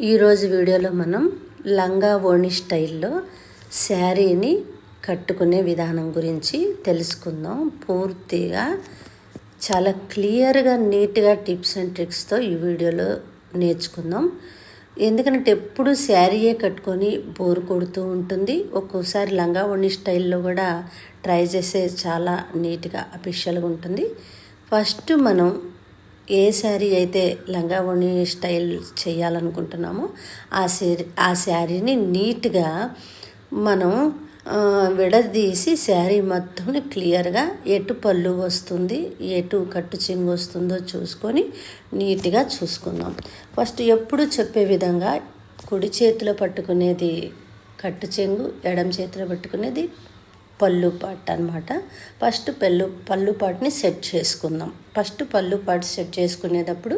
ఈరోజు వీడియోలో మనం లంగా ఓణి స్టైల్లో శారీని కట్టుకునే విధానం గురించి తెలుసుకుందాం. పూర్తిగా చాలా క్లియర్గా నీట్గా టిప్స్ అండ్ ట్రిక్స్తో ఈ వీడియోలో నేర్చుకుందాం. ఎందుకంటే ఎప్పుడు శారీయే కట్టుకొని బోరు కొడుతూ ఉంటుంది. ఒక్కోసారి లంగా ఓణి స్టైల్లో కూడా ట్రై చేసే చాలా నీట్గా అఫీషియల్గా ఉంటుంది. ఫస్ట్ మనం ఏ శారీ అయితే లంగా ఓణి స్టైల్ చేయాలనుకుంటున్నామో ఆ శారీని నీట్గా మనం విడదీసి శారీ మొత్తం క్లియర్గా ఎటు పళ్ళు వస్తుంది, ఎటు కట్టు చెంగు వస్తుందో చూసుకొని నీట్గా చూసుకుందాం. ఫస్ట్ ఎప్పుడు చెప్పే విధంగా కుడి చేతిలో పట్టుకునేది కట్టు చెంగు, ఎడమ చేతిలో పట్టుకునేది పళ్ళు పాట్ అనమాట. ఫస్ట్ పళ్ళు పాట్ని సెట్ చేసుకుందాం. ఫస్ట్ పళ్ళు పాట్ సెట్ చేసుకునేటప్పుడు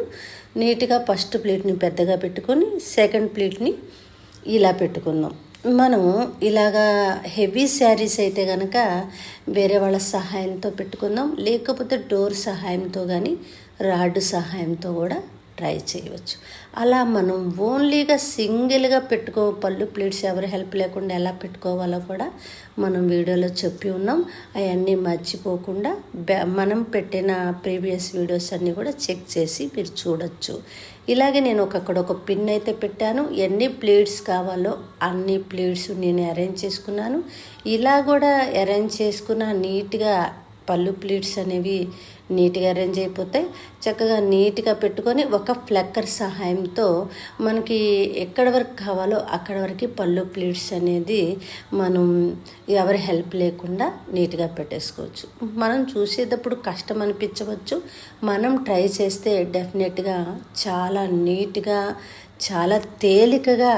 నీట్గా ఫస్ట్ ప్లేట్ని పెద్దగా పెట్టుకొని సెకండ్ ప్లేట్ని ఇలా పెట్టుకుందాం. మనం ఇలాగా హెవీ శారీస్ అయితే కనుక వేరే వాళ్ళ సహాయంతో పెట్టుకుందాం, లేకపోతే డోర్ సహాయంతో కానీ రాడ్ సహాయంతో కూడా ట్రై చేయవచ్చు. అలా మనం ఓన్లీగా సింగిల్గా పళ్ళు ప్లేట్స్ ఎవరి హెల్ప్ లేకుండా ఎలా పెట్టుకోవాలో కూడా మనం వీడియోలో చెప్పి ఉన్నాం. అవన్నీ మర్చిపోకుండా మనం పెట్టిన ప్రీవియస్ వీడియోస్ అన్నీ కూడా చెక్ చేసి మీరు చూడొచ్చు. ఇలాగే నేను అక్కడ ఒక పిన్ అయితే పెట్టాను. ఎన్ని ప్లేట్స్ కావాలో అన్ని ప్లేట్స్ నేను అరేంజ్ చేసుకున్నాను. ఇలా కూడా అరేంజ్ చేసుకున్న నీట్గా పళ్ళు ప్లేట్స్ అనేవి నీట్గా అరేంజ్ అయిపోతాయి. చక్కగా నీట్గా పెట్టుకొని ఒక ఫ్లక్కర్ సహాయంతో మనకి ఎక్కడి వరకు కావాలో అక్కడ వరకు పళ్ళు ప్లేట్స్ అనేది మనం ఎవరి హెల్ప్ లేకుండా నీట్గా పెట్టేసుకోవచ్చు. మనం చూసేటప్పుడు కష్టం అనిపించవచ్చు, మనం ట్రై చేస్తే డెఫినెట్గా చాలా నీట్గా చాలా తేలికగా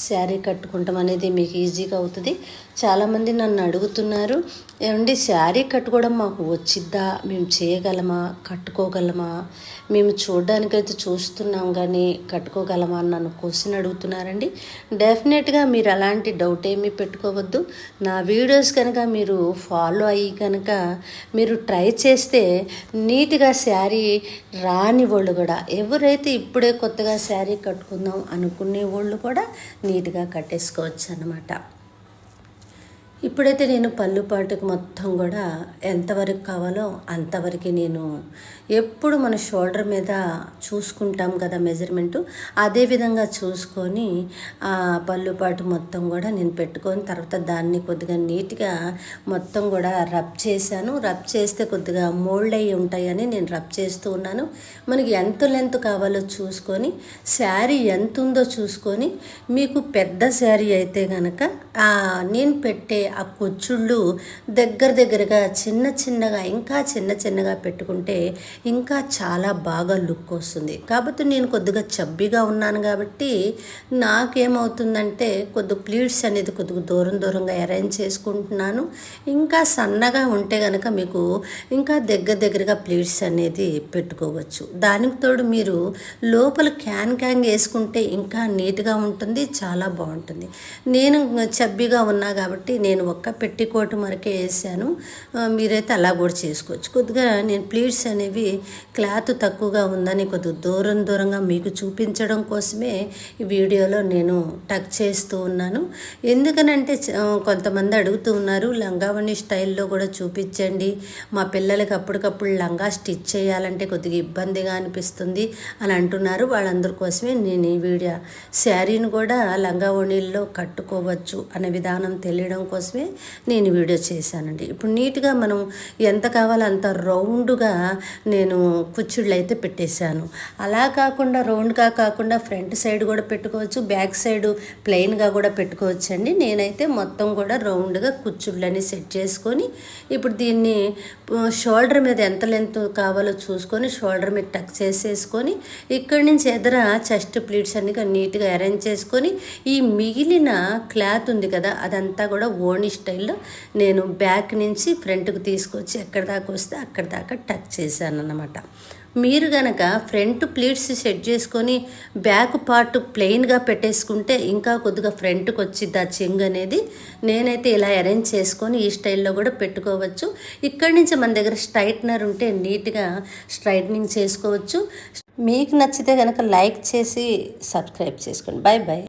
శారీ కట్టుకుంటాం అనేది మీకు ఈజీగా అవుతుంది. చాలామంది నన్ను అడుగుతున్నారు, ఏమండి శారీ కట్టుకోవడం మాకు వచ్చిద్దా, మేము చేయగలమా, కట్టుకోగలమా, మేము చూడడానికైతే చూస్తున్నాం కానీ కట్టుకోగలమా అని నన్ను క్వశ్చన్ అడుగుతున్నారండి. డెఫినెట్గా మీరు అలాంటి డౌట్ ఏమీ పెట్టుకోవద్దు. నా వీడియోస్ కనుక మీరు ఫాలో అయ్యి కనుక మీరు ట్రై చేస్తే నీట్గా శారీ రాని వాళ్ళు కూడా, ఎవరైతే ఇప్పుడే కొత్తగా శారీ కట్టుకుందాం అనుకునే వాళ్ళు కూడా నీట్గా కట్టేసుకోవచ్చు అన్నమాట. ఇప్పుడైతే నేను పళ్ళు పాటుకు మొత్తం కూడా ఎంతవరకు కావాలో అంతవరకు నేను ఎప్పుడు మన షోల్డర్ మీద చూసుకుంటాం కదా మెజర్మెంటు, అదే విధంగా చూసుకొని ఆ పళ్ళు పాటు మొత్తం కూడా నేను పెట్టుకొని తర్వాత దాన్ని కొద్దిగా నీట్గా మొత్తం కూడా రబ్ చేశాను. రబ్ చేస్తే కొద్దిగా మోల్డ్ అయ్యి ఉంటాయని నేను రబ్ చేస్తూ ఉన్నాను. మనకి ఎంత లెంత్ కావాలో చూసుకొని శారీ ఎంత ఉందో చూసుకొని, మీకు పెద్ద శారీ అయితే కనుక నేను పెట్టే ఆ కుచ్చుళ్ళు దగ్గరగా చిన్నగా ఇంకా చిన్నగా పెట్టుకుంటే ఇంకా చాలా బాగా లుక్ వస్తుంది. కాబట్టి నేను కొద్దిగా చబ్బీగా ఉన్నాను కాబట్టి నాకేమవుతుందంటే కొద్ది ప్లీట్స్ అనేది కొద్దిగా దూరంగా అరేంజ్ చేసుకుంటున్నాను. ఇంకా సన్నగా ఉంటే కనుక మీకు ఇంకా దగ్గరగా ప్లీట్స్ అనేది పెట్టుకోవచ్చు. దానికి తోడు మీరు లోపల క్యాన్ వేసుకుంటే ఇంకా నీట్గా ఉంటుంది, చాలా బాగుంటుంది. నేను చబ్బీగా ఉన్నా కాబట్టి నేను ఒక్క పెట్టికోటు మరకే వేసాను. మీరైతే అలా కూడా చేసుకోవచ్చు. కొద్దిగా నేను ప్లీట్స్ అనేవి క్లాత్ తక్కువగా ఉందని కొద్దిగా దూరంగా మీకు చూపించడం కోసమే ఈ వీడియోలో నేను టక్ చేస్తూ ఉన్నాను. ఎందుకనంటే కొంతమంది అడుగుతూ ఉన్నారు, లంగా ఓణి స్టైల్లో కూడా చూపించండి, మా పిల్లలకి అప్పటికప్పుడు లంగా స్టిచ్ చేయాలంటే కొద్దిగా ఇబ్బందిగా అనిపిస్తుంది అని అంటున్నారు. వాళ్ళందరి కోసమే నేను ఈ వీడియో శారీని కూడా లంగా ఓణిల్లో కట్టుకోవచ్చు అనే విధానం తెలియడం కోసమే నేను వీడియో చేశానండి. ఇప్పుడు నీట్గా మనం ఎంత కావాలో అంత రౌండ్గా నేను కుచ్చుళ్ళు అయితే పెట్టేశాను. అలా కాకుండా రౌండ్గా కాకుండా ఫ్రంట్ సైడ్ కూడా పెట్టుకోవచ్చు, బ్యాక్ సైడ్ ప్లెయిన్గా కూడా పెట్టుకోవచ్చు అండి. నేనైతే మొత్తం కూడా రౌండ్గా కుచ్చుళ్ళని సెట్ చేసుకొని ఇప్పుడు దీన్ని షోల్డర్ మీద ఎంత లెంత్ కావాలో చూసుకొని షోల్డర్ మీద టక్ చేసేసుకొని ఇక్కడి నుంచి ఎదుర చెస్ట్ ప్లీట్స్ అన్ని నీట్గా అరేంజ్ చేసుకొని ఈ మిగిలిన క్లాత్ ఉంది కదా అదంతా కూడా ఓణి స్టైల్లో నేను బ్యాక్ నుంచి ఫ్రంట్కి తీసుకొచ్చి ఎక్కడి దాకా వస్తే అక్కడి దాకా టచ్ చేశాను అన్నమాట. మీరు కనుక ఫ్రంట్ ప్లీట్స్ సెట్ చేసుకొని బ్యాక్ పార్ట్ ప్లెయిన్గా పెట్టేసుకుంటే ఇంకా కొద్దిగా ఫ్రంట్కి వచ్చిద్ది ఆ చెంగు అనేది. నేనైతే ఇలా అరేంజ్ చేసుకొని ఈ స్టైల్లో కూడా పెట్టుకోవచ్చు. ఇక్కడి నుంచి మన దగ్గర స్ట్రైట్నర్ ఉంటే నీట్గా స్ట్రైట్నింగ్ చేసుకోవచ్చు. మీకు నచ్చితే కనుక లైక్ చేసి సబ్స్క్రైబ్ చేసుకోండి. Bye bye.